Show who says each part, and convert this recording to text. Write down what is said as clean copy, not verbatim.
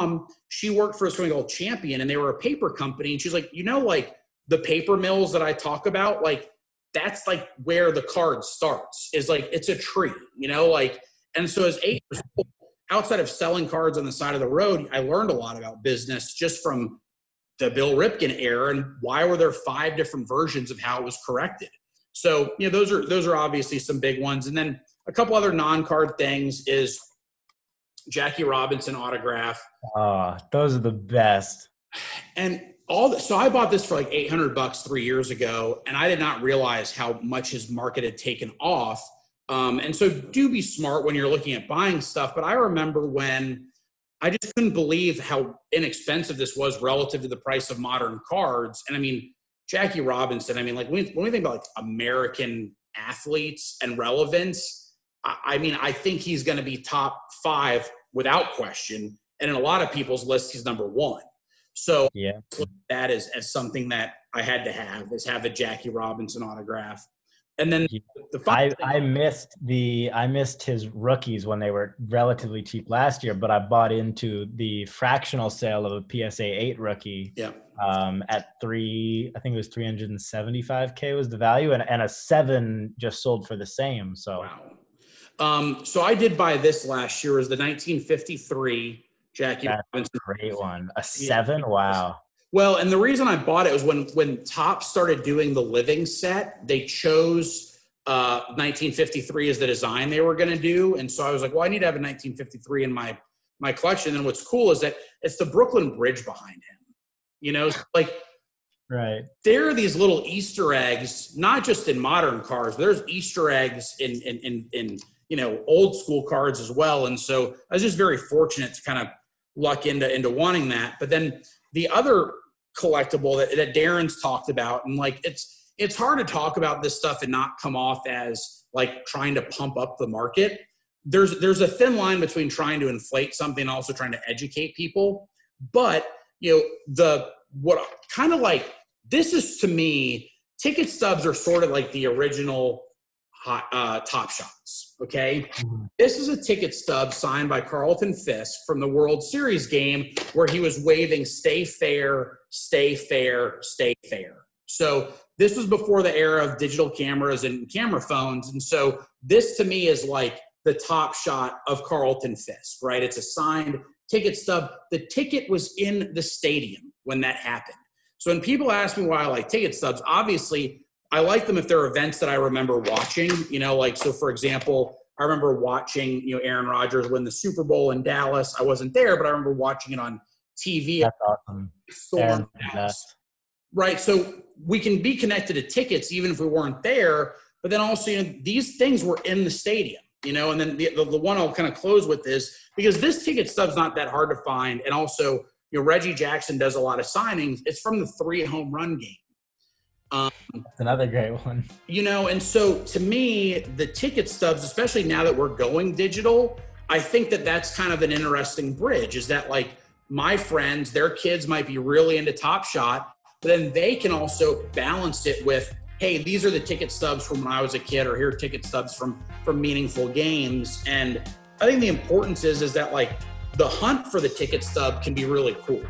Speaker 1: mom, she worked for a company called Champion, and they were a paper company. And she's like, like the paper mills that I talk about, like that's like where the card starts, is like, it's a tree, like, and so as 8 years old, outside of selling cards on the side of the road, I learned a lot about business just from the Bill Ripken era, and why were there 5 different versions of how it was corrected. So, those are obviously some big ones. And then a couple other non-card things is Jackie Robinson autograph.
Speaker 2: Those are the best.
Speaker 1: And so I bought this for like $800 3 years ago, and I did not realize how much his market had taken off. And so do be smart when you're looking at buying stuff. But I remember when I just couldn't believe how inexpensive this was relative to the price of modern cards. And I mean, Jackie Robinson, I mean, like when we think about like American athletes and relevance, I mean, I think he's going to be top 5 without question. And in a lot of people's lists, he's number 1. So
Speaker 2: yeah,
Speaker 1: that is as something that I had to have a Jackie Robinson autograph. And then
Speaker 2: I missed his rookies when they were relatively cheap last year, but I bought into the fractional sale of a PSA 8 rookie.
Speaker 1: Yeah.
Speaker 2: At I think it was $375K was the value, and a 7 just sold for the same. So
Speaker 1: wow. So I did buy this last year. It was the 1953 Jackie Robinson.
Speaker 2: Great one. A 7? Wow.
Speaker 1: Well, and the reason I bought it was when Topps started doing the living set, they chose 1953 as the design they were going to do. And so I was like, well, I need to have a 1953 in my collection. And what's cool is that it's the Brooklyn Bridge behind him. Like,
Speaker 2: right.
Speaker 1: There are these little Easter eggs, not just in modern cards. There's Easter eggs in old school cards as well. And so I was just very fortunate to kind of luck into wanting that. But then the other collectible that Darren's talked about, and like it's hard to talk about this stuff and not come off as like trying to pump up the market. There's a thin line between trying to inflate something and also trying to educate people. But this is, to me, ticket stubs are sort of like the original Top Shots. Okay. Mm-hmm. This is a ticket stub signed by Carlton Fisk from the World Series game where he was waving "Stay fair, stay fair, stay fair." So this was before the era of digital cameras and camera phones. And so this to me is like the Top Shot of Carlton Fisk, right? It's a signed ticket stub. The ticket was in the stadium when that happened. So when people ask me why I like ticket stubs, obviously I like them if they're events that I remember watching, so for example, I remember watching, Aaron Rodgers win the Super Bowl in Dallas. I wasn't there, but I remember watching it on TV.
Speaker 2: That's awesome.
Speaker 1: Right. So we can be connected to tickets even if we weren't there, but then also, these things were in the stadium, and then the one I'll kind of close with is because this ticket stub's not that hard to find. And also, Reggie Jackson does a lot of signings. It's from the 3 home run game.
Speaker 2: That's another great one.
Speaker 1: And so to me, the ticket stubs, especially now that we're going digital, I think that that's kind of an interesting bridge, is that like my friends, their kids might be really into Top Shot, but then they can also balance it with, hey, these are the ticket stubs from when I was a kid, or here are ticket stubs from meaningful games. And I think the importance is that like the hunt for the ticket stub can be really cool.